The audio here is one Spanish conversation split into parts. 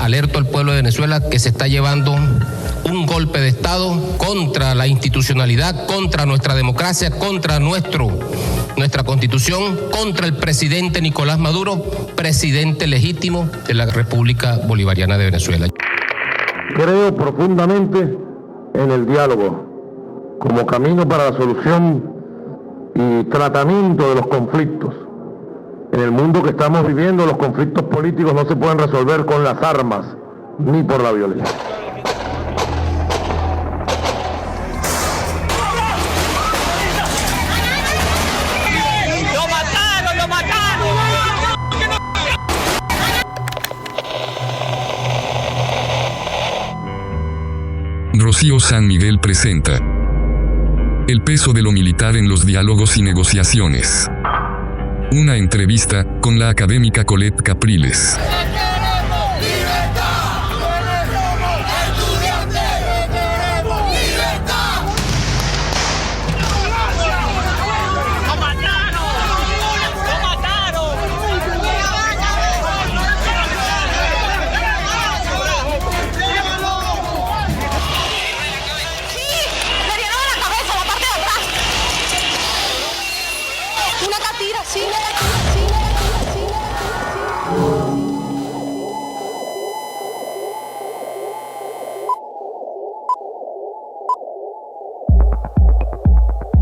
alerto al pueblo de Venezuela que se está llevando un golpe de Estado contra la institucionalidad, contra nuestra democracia, contra nuestra Constitución, contra el presidente Nicolás Maduro, presidente legítimo de la República Bolivariana de Venezuela. Creo profundamente en el diálogo como camino para la solución y tratamiento de los conflictos. En el mundo que estamos viviendo, los conflictos políticos no se pueden resolver con las armas ni por la violencia. Rocío San Miguel presenta El peso de lo militar en los diálogos y negociaciones. Una entrevista con la académica Colette Capriles.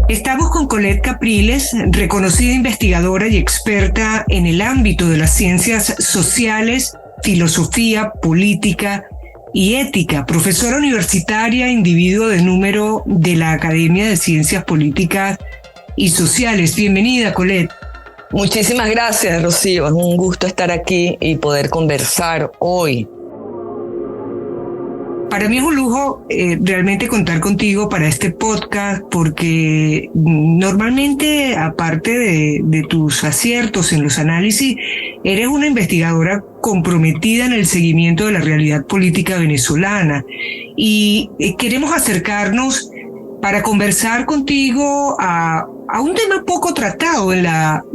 Estamos con Colette Capriles, reconocida investigadora y experta en el ámbito de las ciencias sociales, filosofía, política y ética, profesora universitaria, individuo de número de la Academia de Ciencias Políticas y Sociales. Bienvenida, Colette. Muchísimas gracias, Rocío. Es un gusto estar aquí y poder conversar hoy. Para mí es un lujo realmente contar contigo para este podcast, porque normalmente, aparte de tus aciertos en los análisis, eres una investigadora comprometida en el seguimiento de la realidad política venezolana. Y queremos acercarnos para conversar contigo a un tema poco tratado en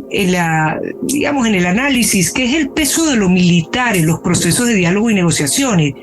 el análisis, que es el peso de lo militar en los procesos de diálogo y negociaciones.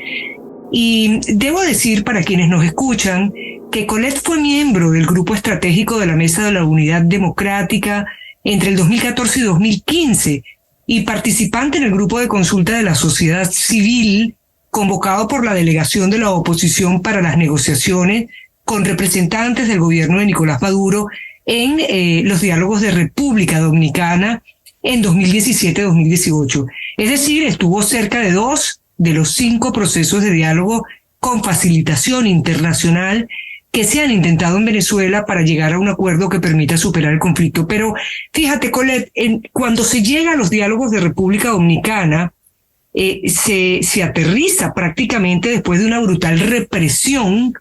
Y debo decir, para quienes nos escuchan, que Colette fue miembro del Grupo Estratégico de la Mesa de la Unidad Democrática entre el 2014 y 2015 y participante en el Grupo de Consulta de la Sociedad Civil convocado por la Delegación de la Oposición para las negociaciones con representantes del gobierno de Nicolás Maduro en los diálogos de República Dominicana en 2017-2018. Es decir, estuvo cerca de 2 de los 5 procesos de diálogo con facilitación internacional que se han intentado en Venezuela para llegar a un acuerdo que permita superar el conflicto. Pero fíjate, Colette, cuando se llega a los diálogos de República Dominicana, se aterriza prácticamente después de una brutal represión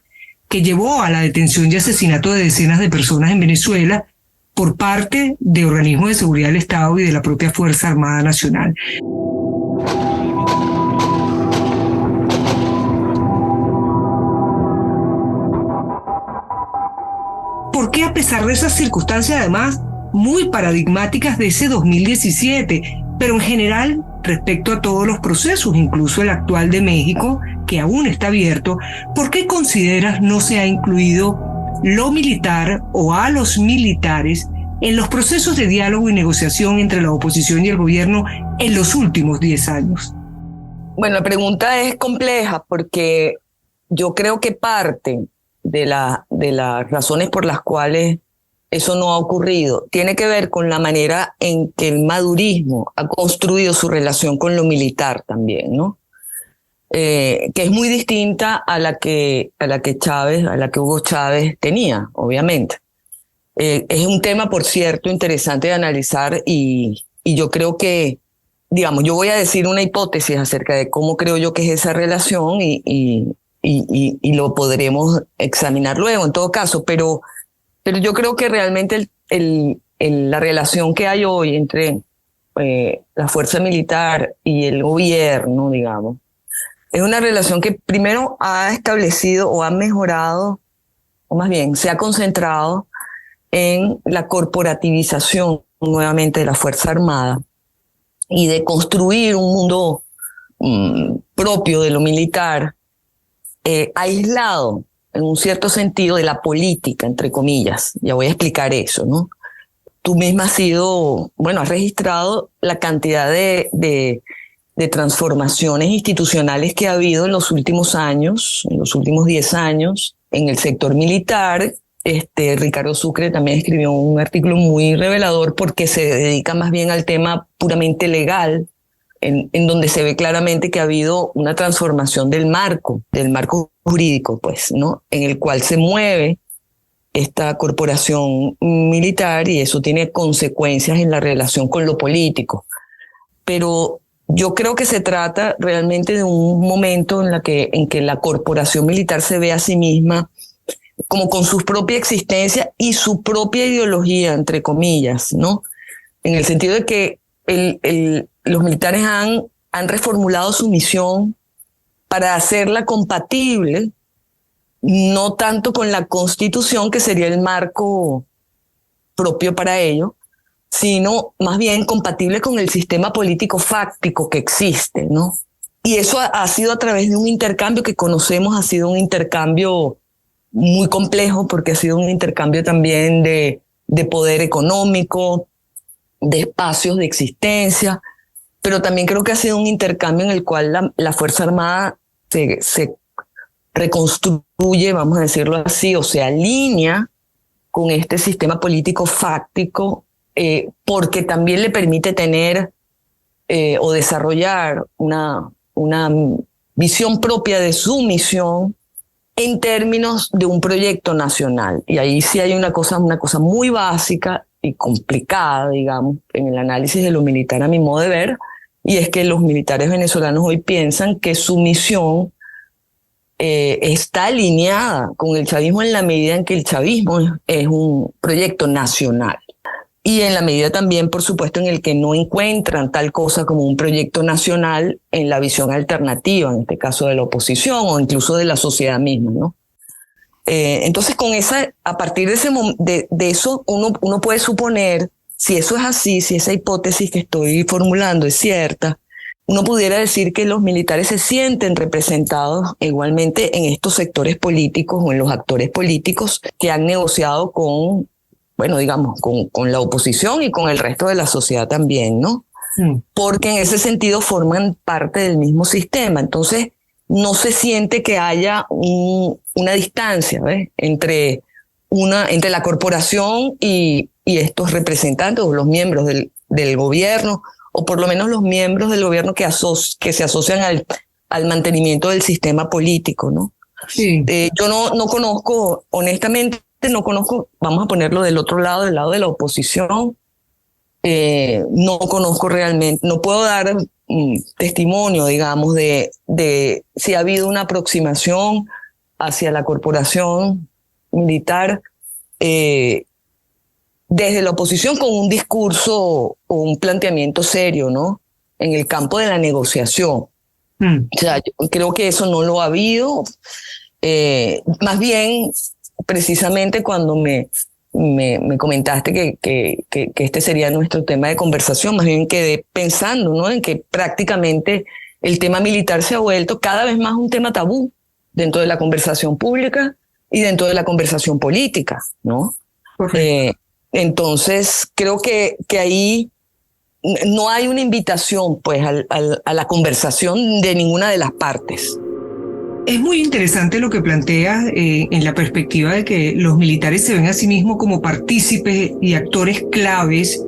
que llevó a la detención y asesinato de decenas de personas en Venezuela por parte de organismos de seguridad del Estado y de la propia Fuerza Armada Nacional. ¿Por qué, a pesar de esas circunstancias, además muy paradigmáticas de ese 2017, pero en general respecto a todos los procesos, incluso el actual de México, que aún está abierto, por qué consideras no se ha incluido lo militar o a los militares en los procesos de diálogo y negociación entre la oposición y el gobierno en los últimos 10 años? Bueno, la pregunta es compleja porque yo creo que parte de las razones por las cuales eso no ha ocurrido tiene que ver con la manera en que el madurismo ha construido su relación con lo militar también, ¿no? Que es muy distinta a la que Hugo Chávez tenía, obviamente. Es un tema, por cierto, interesante de analizar y yo creo que, digamos, yo voy a decir una hipótesis acerca de cómo creo yo que es esa relación y lo podremos examinar luego en todo caso, pero yo creo que realmente la relación que hay hoy entre la fuerza militar y el gobierno, digamos, es una relación que primero ha establecido o ha mejorado, o más bien se ha concentrado en la corporativización nuevamente de la Fuerza Armada y de construir un propio de lo militar, aislado en un cierto sentido de la política, entre comillas. Ya voy a explicar eso, ¿no? Tú misma has registrado la cantidad de transformaciones institucionales que ha habido en los últimos años, en los últimos 10 años, en el sector militar. Ricardo Sucre también escribió un artículo muy revelador porque se dedica más bien al tema puramente legal, en donde se ve claramente que ha habido una transformación del marco jurídico, pues, ¿no? En el cual se mueve esta corporación militar, y eso tiene consecuencias en la relación con lo político. Pero yo creo que se trata realmente de un momento en que la corporación militar se ve a sí misma como con su propia existencia y su propia ideología, entre comillas, ¿no? En el sentido de que los militares han reformulado su misión para hacerla compatible, no tanto con la Constitución, que sería el marco propio para ello, sino más bien compatible con el sistema político fáctico que existe, ¿no? Y eso ha sido a través de un intercambio que conocemos, ha sido un intercambio muy complejo, porque ha sido un intercambio también de poder económico, de espacios de existencia, pero también creo que ha sido un intercambio en el cual la Fuerza Armada se reconstruye, vamos a decirlo así, o se alinea con este sistema político fáctico, porque también le permite tener o desarrollar una visión propia de su misión en términos de un proyecto nacional. Y ahí sí hay una cosa muy básica y complicada, digamos, en el análisis de lo militar, a mi modo de ver, y es que los militares venezolanos hoy piensan que su misión está alineada con el chavismo en la medida en que el chavismo es un proyecto nacional. Y en la medida también, por supuesto, en el que no encuentran tal cosa como un proyecto nacional en la visión alternativa, en este caso de la oposición o incluso de la sociedad misma, ¿no? Entonces, a partir de eso, uno puede suponer, si eso es así, si esa hipótesis que estoy formulando es cierta, uno pudiera decir que los militares se sienten representados igualmente en estos sectores políticos o en los actores políticos que han negociado con la oposición y con el resto de la sociedad también, ¿no? Porque en ese sentido forman parte del mismo sistema. Entonces, no se siente que haya una distancia, ¿ves? entre la corporación y estos representantes o los miembros del gobierno, o por lo menos los miembros del gobierno que se asocian al mantenimiento del sistema político, ¿no? Sí. Yo no conozco, honestamente, vamos a ponerlo del otro lado, del lado de la oposición. No conozco realmente, no puedo dar testimonio, digamos, de si ha habido una aproximación hacia la corporación militar desde la oposición con un discurso o un planteamiento serio, ¿no? En el campo de la negociación. O sea, yo creo que eso no lo ha habido. Más bien, precisamente cuando me comentaste que este sería nuestro tema de conversación, más bien quedé pensando, ¿no? En que prácticamente el tema militar se ha vuelto cada vez más un tema tabú dentro de la conversación pública y dentro de la conversación política, ¿no? Entonces, creo que ahí no hay una invitación, pues, a la conversación de ninguna de las partes. Es muy interesante lo que planteas en la perspectiva de que los militares se ven a sí mismos como partícipes y actores claves,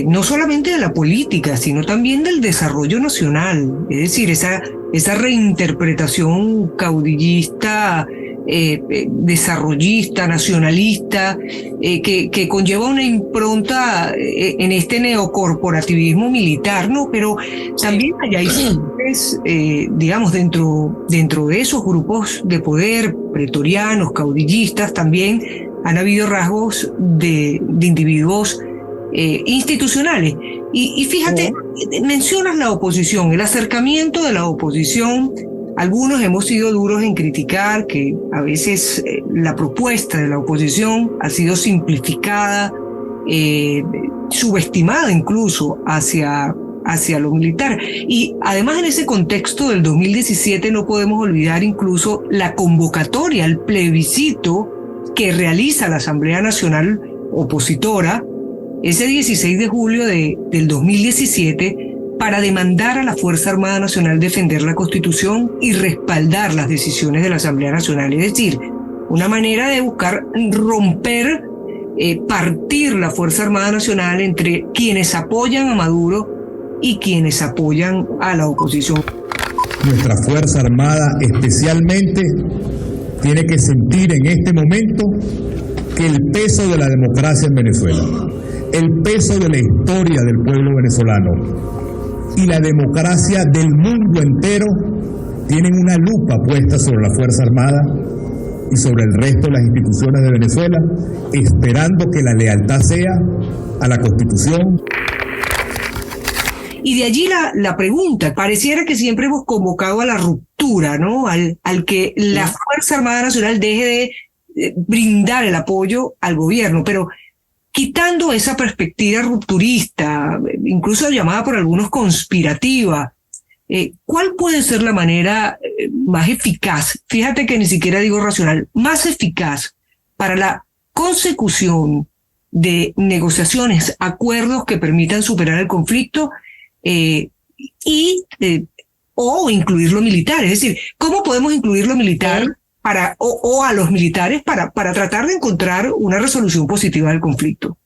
no solamente de la política, sino también del desarrollo nacional. Es decir, esa reinterpretación caudillista, desarrollista, nacionalista, que conlleva una impronta en este neocorporativismo militar, ¿no? Pero también hay sectores, digamos, dentro de esos grupos de poder, pretorianos, caudillistas, también han habido rasgos de individuos institucionales. Y fíjate, mencionas la oposición, el acercamiento de la oposición. Algunos hemos sido duros en criticar que a veces la propuesta de la oposición ha sido simplificada, subestimada incluso hacia hacia lo militar. Y además en ese contexto del 2017 no podemos olvidar incluso la convocatoria, el plebiscito que realiza la Asamblea Nacional Opositora ese 16 de julio del 2017 para demandar a la Fuerza Armada Nacional defender la Constitución y respaldar las decisiones de la Asamblea Nacional. Es decir, una manera de buscar romper, partir la Fuerza Armada Nacional entre quienes apoyan a Maduro y quienes apoyan a la oposición. Nuestra Fuerza Armada especialmente tiene que sentir en este momento que el peso de la democracia en Venezuela, el peso de la historia del pueblo venezolano y la democracia del mundo entero tienen una lupa puesta sobre la Fuerza Armada y sobre el resto de las instituciones de Venezuela, esperando que la lealtad sea a la Constitución. Y de allí la pregunta, pareciera que siempre hemos convocado a la ruptura, ¿no? Al que la Fuerza Armada Nacional deje de brindar el apoyo al gobierno, pero quitando esa perspectiva rupturista, incluso llamada por algunos conspirativa, ¿cuál puede ser la manera más eficaz? Fíjate que ni siquiera digo racional, más eficaz para la consecución de negociaciones, acuerdos que permitan superar el conflicto o incluir lo militar? Es decir, ¿cómo podemos incluir lo militar o a los militares para tratar de encontrar una resolución positiva del conflicto?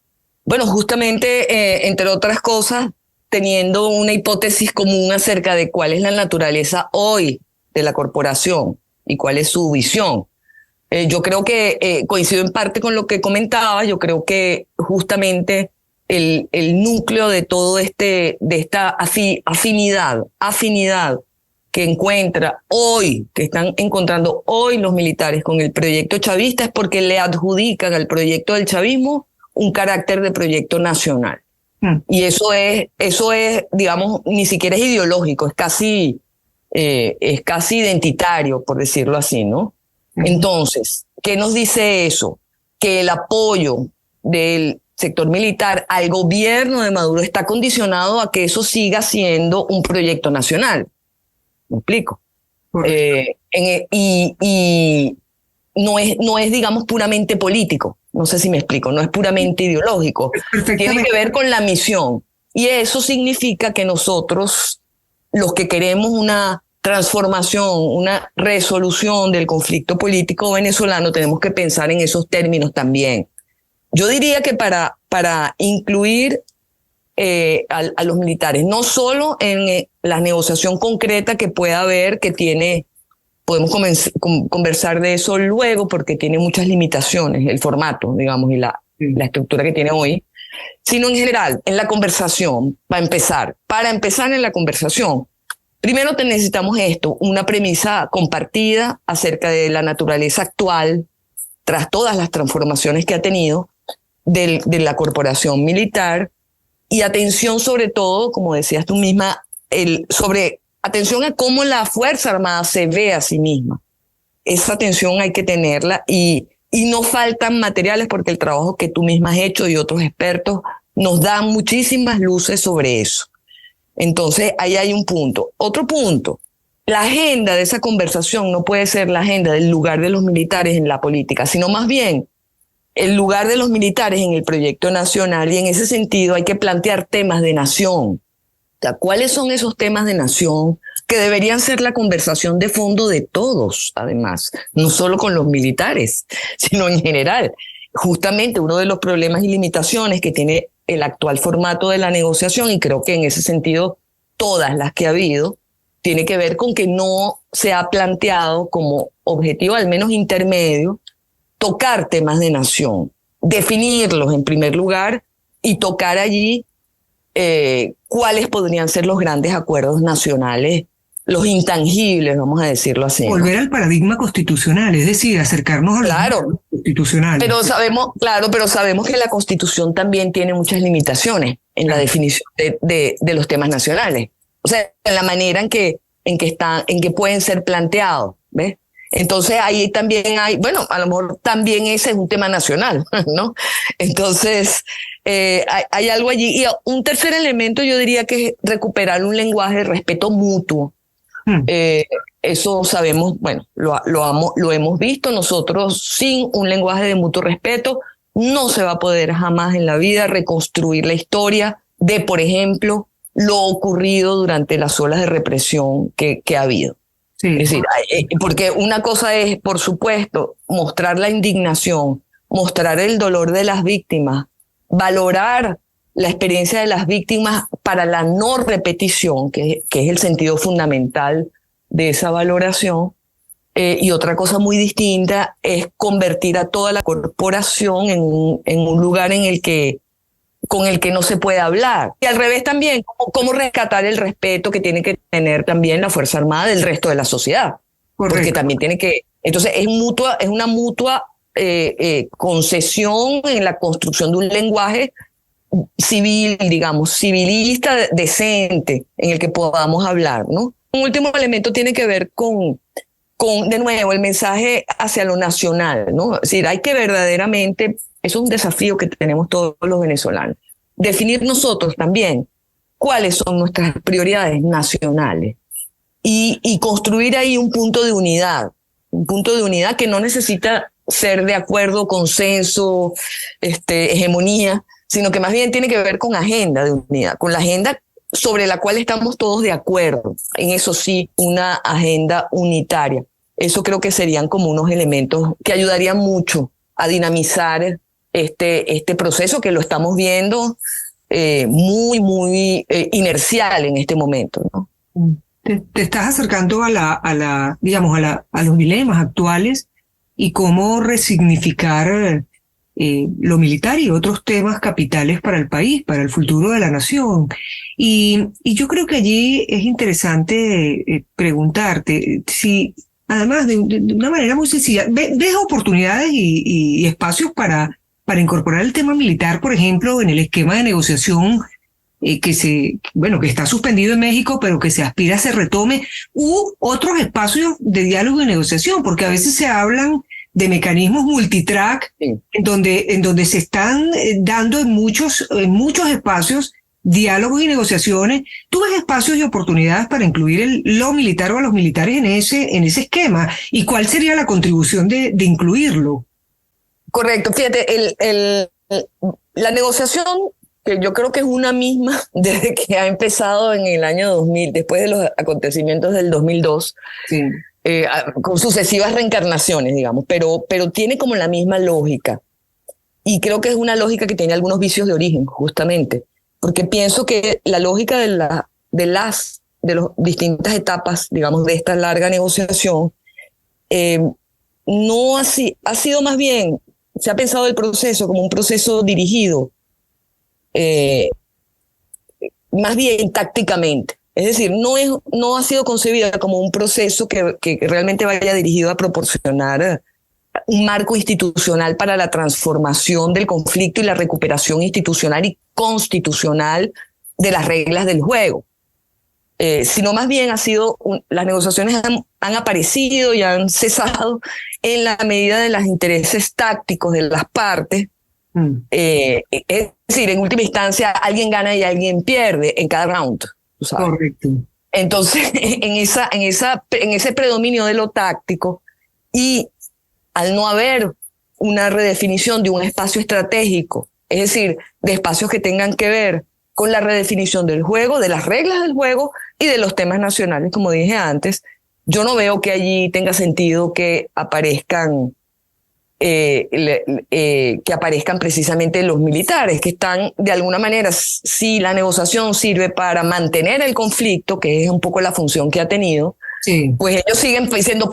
Bueno, justamente, entre otras cosas, teniendo una hipótesis común acerca de cuál es la naturaleza hoy de la corporación y cuál es su visión. Yo creo que coincido en parte con lo que comentaba. Yo creo que justamente el núcleo de todo de esta afinidad que que están encontrando hoy los militares con el proyecto chavista es porque le adjudican al proyecto del chavismo un carácter de proyecto nacional. Y eso es, digamos, ni siquiera es ideológico, es casi identitario, por decirlo así, ¿no? Entonces, ¿qué nos dice eso? Que el apoyo del sector militar al gobierno de Maduro está condicionado a que eso siga siendo un proyecto nacional. ¿Me explico? Y no es, digamos, puramente político. No sé si me explico, no es puramente ideológico. Tiene que ver con la misión. Y eso significa que nosotros, los que queremos una transformación, una resolución del conflicto político venezolano, tenemos que pensar en esos términos también. Yo diría que para incluir a los militares, no solo en la negociación concreta que pueda haber, podemos conversar de eso luego porque tiene muchas limitaciones, el formato, digamos, y la estructura que tiene hoy, sino en general, en la conversación, para empezar en la conversación. Primero necesitamos una premisa compartida acerca de la naturaleza actual, tras todas las transformaciones que ha tenido, de la corporación militar, y atención sobre todo, como decías tú misma, atención a cómo la Fuerza Armada se ve a sí misma. Esa atención hay que tenerla y no faltan materiales porque el trabajo que tú misma has hecho y otros expertos nos dan muchísimas luces sobre eso. Entonces, ahí hay un punto. Otro punto, la agenda de esa conversación no puede ser la agenda del lugar de los militares en la política, sino más bien el lugar de los militares en el proyecto nacional, y en ese sentido hay que plantear temas de nación. O sea, ¿cuáles son esos temas de nación que deberían ser la conversación de fondo de todos, además? No solo con los militares, sino en general. Justamente uno de los problemas y limitaciones que tiene el actual formato de la negociación, y creo que en ese sentido todas las que ha habido, tiene que ver con que no se ha planteado como objetivo, al menos intermedio, tocar temas de nación, definirlos en primer lugar y tocar allí cuáles podrían ser los grandes acuerdos nacionales, los intangibles, vamos a decirlo así. Volver al paradigma constitucional, es decir, acercarnos a los constitucionales. Pero sabemos que la Constitución también tiene muchas limitaciones en la definición de los temas nacionales. O sea, en la manera en que pueden ser planteados, ¿ves? Entonces ahí también hay, bueno, a lo mejor también ese es un tema nacional, ¿no? Entonces hay algo allí. Y un tercer elemento yo diría que es recuperar un lenguaje de respeto mutuo. Eso sabemos, bueno, lo hemos visto nosotros. Sin un lenguaje de mutuo respeto no se va a poder jamás en la vida reconstruir la historia de, por ejemplo, lo ocurrido durante las olas de represión que ha habido. Sí. Es decir, porque una cosa es, por supuesto, mostrar la indignación, mostrar el dolor de las víctimas, valorar la experiencia de las víctimas para la no repetición, que es el sentido fundamental de esa valoración. Y otra cosa muy distinta es convertir a toda la corporación en un lugar con el que no se puede hablar. Y al revés también, cómo rescatar el respeto que tiene que tener también la Fuerza Armada del resto de la sociedad. Correcto. Porque también tiene que... Entonces es una mutua concesión en la construcción de un lenguaje civil, digamos, civilista, decente, en el que podamos hablar, ¿no? Un último elemento tiene que ver con de nuevo, el mensaje hacia lo nacional, ¿no? Es decir, hay que verdaderamente, eso es un desafío que tenemos todos los venezolanos, definir nosotros también cuáles son nuestras prioridades nacionales y construir ahí un punto de unidad que no necesita ser de acuerdo, consenso, hegemonía, sino que más bien tiene que ver con agenda de unidad, con la agenda sobre la cual estamos todos de acuerdo. En eso sí, una agenda unitaria. Eso creo que serían como unos elementos que ayudarían mucho a dinamizar este proceso que lo estamos viendo muy, muy inercial en este momento, ¿no? Te estás acercando a los dilemas actuales y cómo resignificar lo militar y otros temas capitales para el país, para el futuro de la nación. Y yo creo que allí es interesante preguntarte si, además de una manera muy sencilla, ves oportunidades y espacios para incorporar el tema militar, por ejemplo, en el esquema de negociación que está suspendido en México, pero que se aspira a se retome, u otros espacios de diálogo y negociación, porque a veces se hablan de mecanismos multitrack, sí, en donde se están dando en muchos espacios diálogos y negociaciones. ¿Tú ves espacios y oportunidades para incluir lo militar o a los militares en ese esquema? ¿Y cuál sería la contribución de incluirlo? Correcto. Fíjate, la negociación, que yo creo que es una misma desde que ha empezado en el año 2000, después de los acontecimientos del 2002, sí, con sucesivas reencarnaciones, digamos, pero tiene como la misma lógica. Y creo que es una lógica que tiene algunos vicios de origen, justamente, porque pienso que la lógica de las distintas etapas, digamos, de esta larga negociación, no ha sido más bien, se ha pensado el proceso como un proceso dirigido, más bien tácticamente. Es decir, no ha sido concebida como un proceso que realmente vaya dirigido a proporcionar un marco institucional para la transformación del conflicto y la recuperación institucional y constitucional de las reglas del juego. Sino más bien las negociaciones han aparecido y han cesado en la medida de los intereses tácticos de las partes. Es decir, en última instancia, alguien gana y alguien pierde en cada round. Correcto. Entonces, en ese predominio de lo táctico y al no haber una redefinición de un espacio estratégico, es decir, de espacios que tengan que ver con la redefinición del juego, de las reglas del juego y de los temas nacionales, como dije antes, yo no veo que allí tenga sentido que aparezcan precisamente los militares, que están de alguna manera, si la negociación sirve para mantener el conflicto, que es un poco la función que ha tenido, sí, pues ellos siguen siendo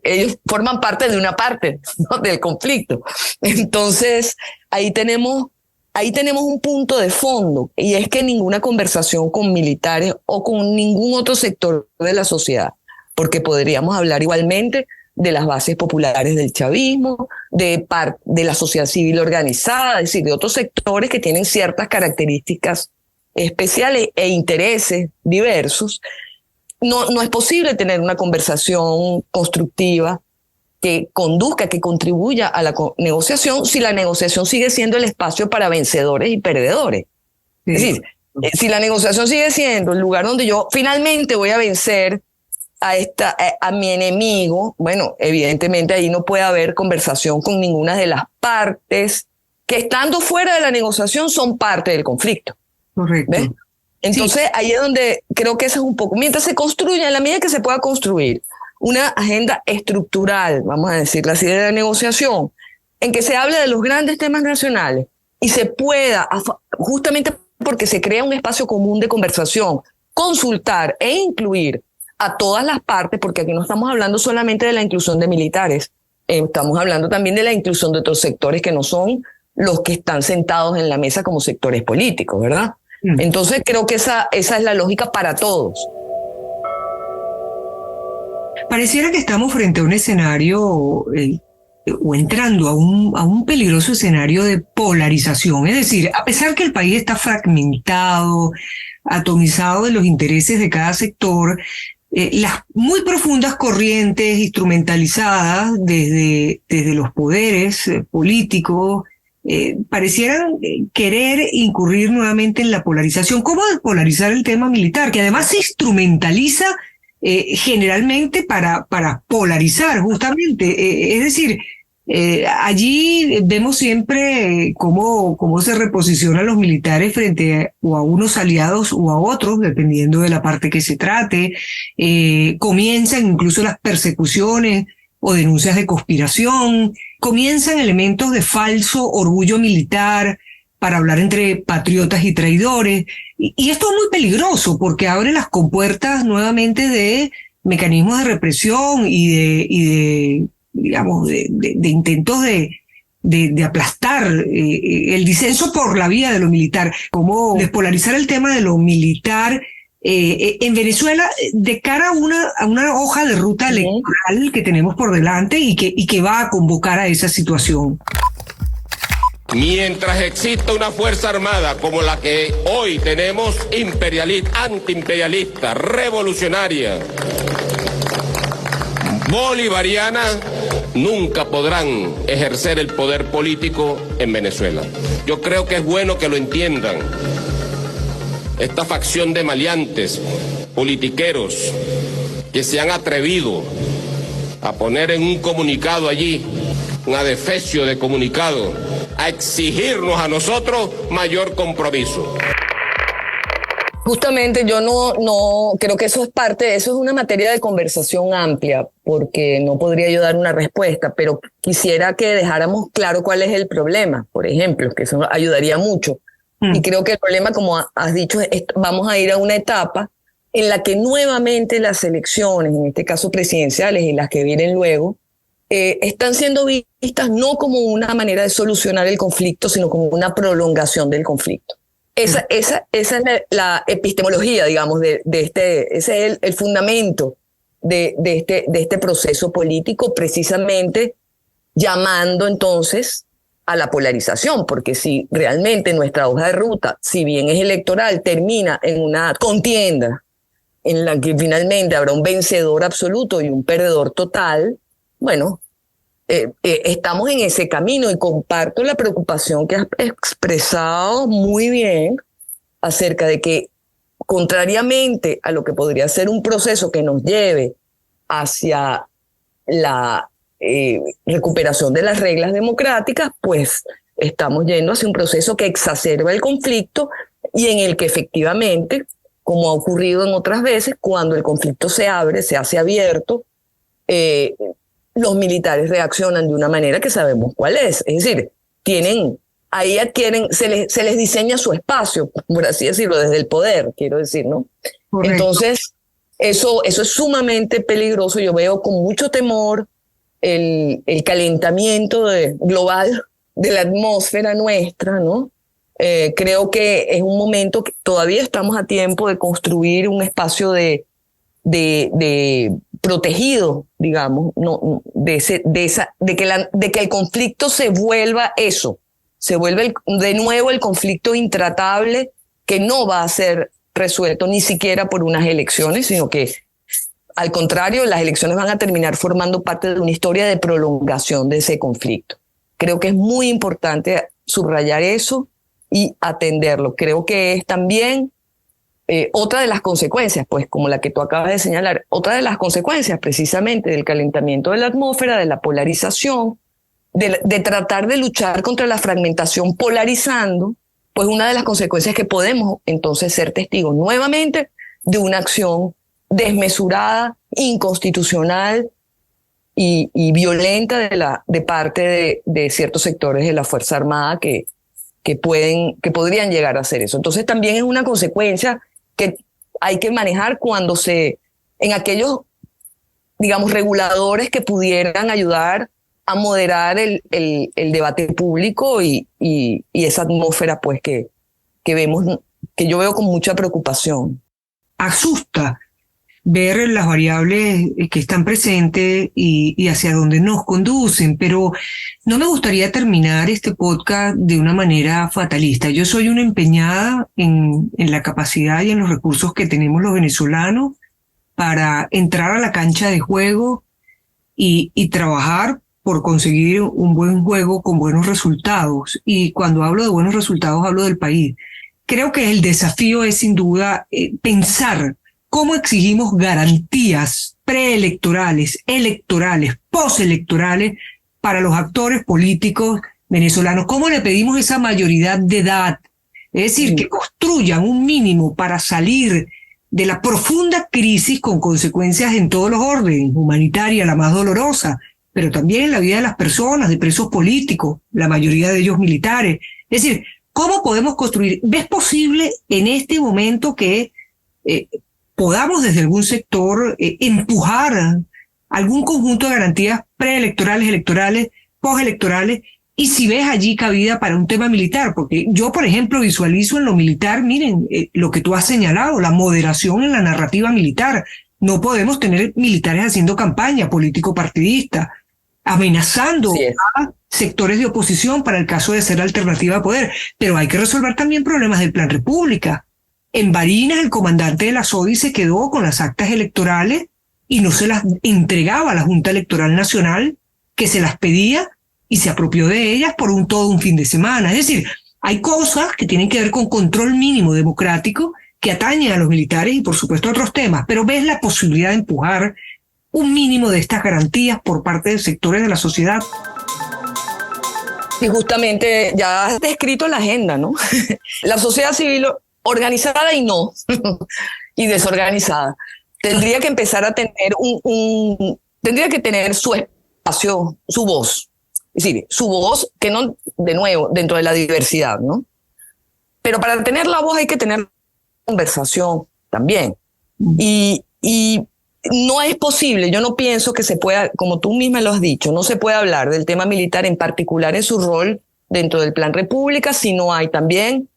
ellos forman parte de una parte, ¿no?, del conflicto. Entonces, ahí tenemos un punto de fondo, y es que ninguna conversación con militares o con ningún otro sector de la sociedad, porque podríamos hablar igualmente de las bases populares del chavismo, de la sociedad civil organizada, es decir, de otros sectores que tienen ciertas características especiales e intereses diversos. No es posible tener una conversación constructiva que conduzca, que contribuya a la negociación, si la negociación sigue siendo el espacio para vencedores y perdedores. Sí. Es decir, si la negociación sigue siendo el lugar donde yo finalmente voy a vencer a mi enemigo, bueno, evidentemente ahí no puede haber conversación con ninguna de las partes que, estando fuera de la negociación, son parte del conflicto. Correcto. ¿Ves? Entonces, sí, ahí es donde creo que eso es un poco, mientras se construya, en la medida que se pueda construir una agenda estructural, vamos a decirlo así, de la negociación, en que se hable de los grandes temas nacionales y se pueda, justamente porque se crea un espacio común de conversación, consultar e incluir a todas las partes, porque aquí no estamos hablando solamente de la inclusión de militares, estamos hablando también de la inclusión de otros sectores que no son los que están sentados en la mesa como sectores políticos, ¿verdad? Entonces creo que esa es la lógica para todos. Pareciera que estamos frente a un escenario o entrando a un peligroso escenario de polarización. Es decir, a pesar que el país está fragmentado, atomizado de los intereses de cada sector, las muy profundas corrientes instrumentalizadas desde los poderes políticos parecieran querer incurrir nuevamente en la polarización. ¿Cómo despolarizar el tema militar? Que además se instrumentaliza generalmente para polarizar, justamente. Es decir, allí vemos siempre cómo se reposicionan los militares frente o a unos aliados o a otros, dependiendo de la parte que se trate. Comienzan incluso las persecuciones o denuncias de conspiración. Comienzan elementos de falso orgullo militar para hablar entre patriotas y traidores. Y esto es muy peligroso porque abre las compuertas nuevamente de mecanismos de represión y de intentos de aplastar el disenso por la vía de lo militar. Cómo despolarizar el tema de lo militar en Venezuela de cara a una hoja de ruta electoral que tenemos por delante y que va a convocar a esa situación. Mientras exista una fuerza armada como la que hoy tenemos, imperialista, antiimperialista, revolucionaria, bolivariana, nunca podrán ejercer el poder político en Venezuela. Yo creo que es bueno que lo entiendan. Esta facción de maleantes, politiqueros, que se han atrevido a poner en un comunicado allí, un adefesio de comunicado, a exigirnos a nosotros mayor compromiso. Justamente yo no creo que eso es una materia de conversación amplia, porque no podría yo dar una respuesta, pero quisiera que dejáramos claro cuál es el problema, por ejemplo, que eso ayudaría mucho. Y creo que el problema, como has dicho, vamos a ir a una etapa en la que nuevamente las elecciones, en este caso presidenciales y las que vienen luego, están siendo vistas no como una manera de solucionar el conflicto, sino como una prolongación del conflicto. Esa es la epistemología, digamos, ese es el fundamento de este proceso político, precisamente llamando entonces a la polarización, porque si realmente nuestra hoja de ruta, si bien es electoral, termina en una contienda en la que finalmente habrá un vencedor absoluto y un perdedor total, bueno, estamos en ese camino y comparto la preocupación que has expresado muy bien acerca de que, contrariamente a lo que podría ser un proceso que nos lleve hacia la recuperación de las reglas democráticas, pues estamos yendo hacia un proceso que exacerba el conflicto y en el que efectivamente, como ha ocurrido en otras veces, cuando el conflicto se abre, se hace abierto, los militares reaccionan de una manera que sabemos cuál es. Es decir, ahí adquieren, se les diseña su espacio, por así decirlo, desde el poder, quiero decir, ¿no? Correcto. Entonces, eso es sumamente peligroso. Yo veo con mucho temor el calentamiento global de la atmósfera nuestra, ¿no? Creo que es un momento que todavía estamos a tiempo de construir un espacio de protegido, digamos, no, de que el conflicto se vuelva eso, se vuelve de nuevo el conflicto intratable que no va a ser resuelto ni siquiera por unas elecciones, sino que Al contrario, las elecciones van a terminar formando parte de una historia de prolongación de ese conflicto. Creo que es muy importante subrayar eso y atenderlo. Creo que es también otra de las consecuencias, pues como la que tú acabas de señalar, otra de las consecuencias precisamente del calentamiento de la atmósfera, de la polarización, de tratar de luchar contra la fragmentación polarizando, pues una de las consecuencias es que podemos entonces ser testigos nuevamente de una acción desmesurada, inconstitucional y violenta de parte de ciertos sectores de la Fuerza Armada que podrían llegar a hacer eso. Entonces también es una consecuencia que hay que manejar en aquellos, digamos, reguladores que pudieran ayudar a moderar el debate público y esa atmósfera pues que yo veo con mucha preocupación. Asusta ver las variables que están presentes y hacia dónde nos conducen, pero no me gustaría terminar este podcast de una manera fatalista. Yo soy una empeñada en la capacidad y en los recursos que tenemos los venezolanos para entrar a la cancha de juego y trabajar por conseguir un buen juego con buenos resultados. Y cuando hablo de buenos resultados, hablo del país. Creo que el desafío es sin duda pensar cómo exigimos garantías preelectorales, electorales, postelectorales para los actores políticos venezolanos. ¿Cómo le pedimos esa mayoría de edad? Es decir, que construyan un mínimo para salir de la profunda crisis con consecuencias en todos los órdenes, humanitaria, la más dolorosa, pero también en la vida de las personas, de presos políticos, la mayoría de ellos militares. Es decir, ¿cómo podemos construir? ¿Ves posible en este momento que podamos desde algún sector empujar algún conjunto de garantías preelectorales, electorales, postelectorales, y si ves allí cabida para un tema militar? Porque yo, por ejemplo, visualizo en lo militar, miren, lo que tú has señalado, la moderación en la narrativa militar. No podemos tener militares haciendo campaña político-partidista, amenazando a sectores de oposición para el caso de ser alternativa de poder. Pero hay que resolver también problemas del Plan República. En Barinas, el comandante de la SODI se quedó con las actas electorales y no se las entregaba a la Junta Electoral Nacional, que se las pedía y se apropió de ellas por todo un fin de semana. Es decir, hay cosas que tienen que ver con control mínimo democrático que atañen a los militares y, por supuesto, a otros temas. Pero ves la posibilidad de empujar un mínimo de estas garantías por parte de sectores de la sociedad. Y justamente ya has descrito la agenda, ¿no? La sociedad civil organizada y no, y desorganizada, tendría que empezar a tener tendría que tener su espacio, su voz. Es decir, su voz que no, de nuevo, dentro de la diversidad, ¿no? Pero para tener la voz hay que tener conversación también. Y no es posible, yo no pienso que se pueda, como tú misma lo has dicho, no se puede hablar del tema militar en particular en su rol dentro del Plan República si no hay también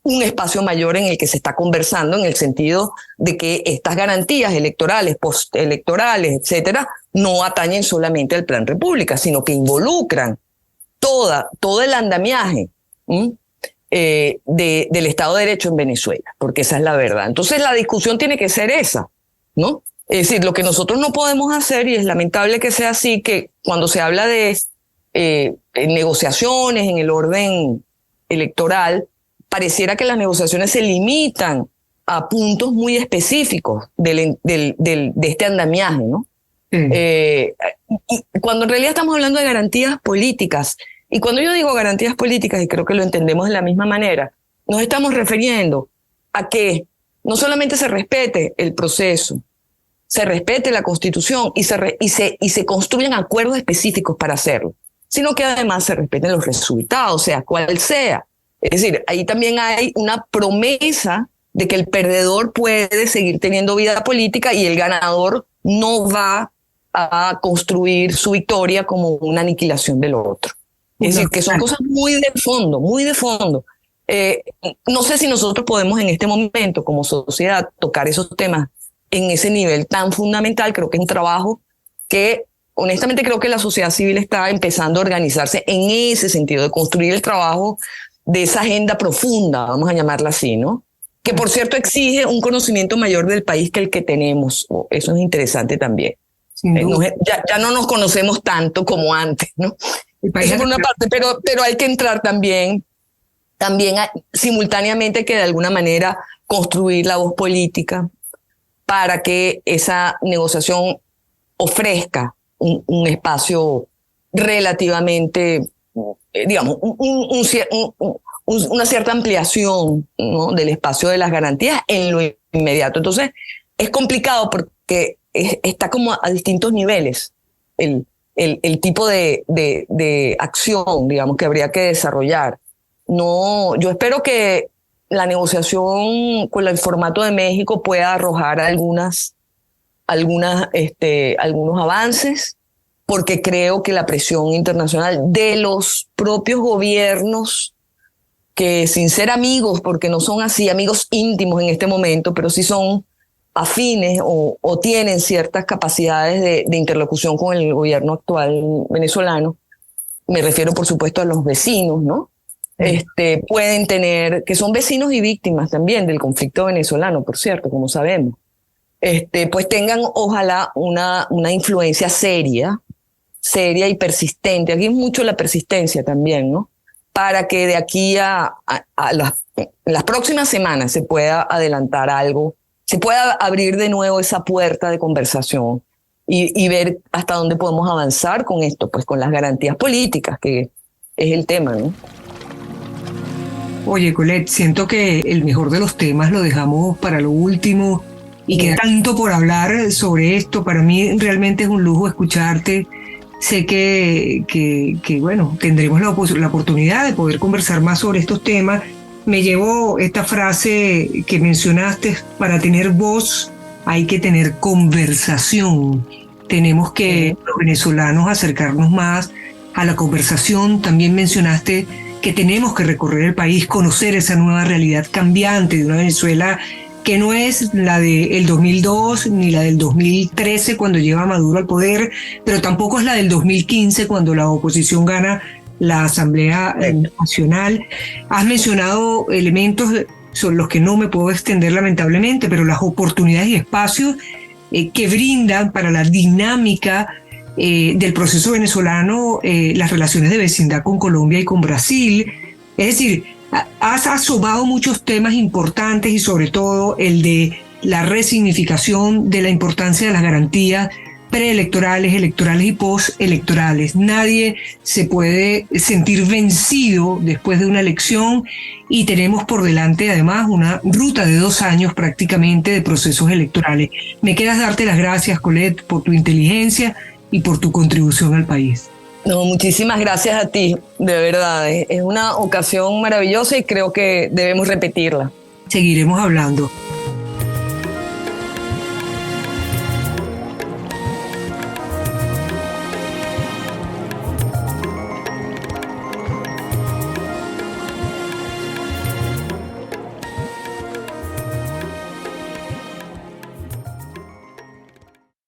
un espacio mayor en el que se está conversando, en el sentido de que estas garantías electorales, postelectorales, etcétera, no atañen solamente al Plan República, sino que involucran todo el andamiaje del Estado de Derecho en Venezuela, porque esa es la verdad. Entonces la discusión tiene que ser esa, ¿no? Es decir, lo que nosotros no podemos hacer, y es lamentable que sea así, que cuando se habla de negociaciones en el orden electoral, pareciera que las negociaciones se limitan a puntos muy específicos de este andamiaje, ¿no? Cuando en realidad estamos hablando de garantías políticas, y cuando yo digo garantías políticas, y creo que lo entendemos de la misma manera, nos estamos refiriendo a que no solamente se respete el proceso, se respete la Constitución y se construyan acuerdos específicos para hacerlo, sino que además se respeten los resultados, sea cual sea. Es decir, ahí también hay una promesa de que el perdedor puede seguir teniendo vida política y el ganador no va a construir su victoria como una aniquilación del otro. Es decir, que son cosas muy de fondo, muy de fondo. No sé si nosotros podemos en este momento como sociedad tocar esos temas en ese nivel tan fundamental. Creo que es un trabajo que honestamente creo que la sociedad civil está empezando a organizarse en ese sentido, de construir el trabajo de esa agenda profunda, vamos a llamarla así, ¿no? que por cierto exige un conocimiento mayor del país que el que tenemos. Eso es interesante también. Ya no nos conocemos tanto como antes, ¿no? Eso por una parte, pero hay que entrar también simultáneamente que de alguna manera construir la voz política para que esa negociación ofrezca un espacio relativamente, digamos, una cierta ampliación, ¿no?, del espacio de las garantías en lo inmediato. Entonces, es complicado porque está como a distintos niveles el tipo de acción, digamos, que habría que desarrollar. No, yo espero que la negociación con el formato de México pueda arrojar algunos avances, porque creo que la presión internacional de los propios gobiernos, que sin ser amigos, porque no son así amigos íntimos en este momento, pero sí son afines o tienen ciertas capacidades de interlocución con el gobierno actual venezolano, me refiero por supuesto a los vecinos, ¿no? Pueden tener, que son vecinos y víctimas también del conflicto venezolano, por cierto, como sabemos, pues tengan ojalá una influencia seria y persistente. Aquí es mucho la persistencia también, ¿no? Para que de aquí a las próximas semanas se pueda adelantar algo, se pueda abrir de nuevo esa puerta de conversación y ver hasta dónde podemos avanzar con esto, pues con las garantías políticas, que es el tema, ¿no? Oye, Colette, siento que el mejor de los temas lo dejamos para lo último y queda tanto por hablar sobre esto. Para mí realmente es un lujo escucharte. Sé que bueno, tendremos la oportunidad de poder conversar más sobre estos temas. Me llevo esta frase que mencionaste: para tener voz hay que tener conversación. Tenemos que, los venezolanos, acercarnos más a la conversación. También mencionaste que tenemos que recorrer el país, conocer esa nueva realidad cambiante de una Venezuela que no es la del 2002 ni la del 2013 cuando llega Maduro al poder, pero tampoco es la del 2015 cuando la oposición gana la Asamblea Nacional. Has mencionado elementos sobre los que no me puedo extender lamentablemente, pero las oportunidades y espacios que brindan para la dinámica del proceso venezolano, las relaciones de vecindad con Colombia y con Brasil. Es decir, has asomado muchos temas importantes y sobre todo el de la resignificación de la importancia de las garantías preelectorales, electorales y postelectorales. Nadie se puede sentir vencido después de una elección y tenemos por delante además una ruta de 2 años prácticamente de procesos electorales. Me queda darte las gracias, Colette, por tu inteligencia y por tu contribución al país. No, muchísimas gracias a ti, de verdad. Es una ocasión maravillosa y creo que debemos repetirla. Seguiremos hablando.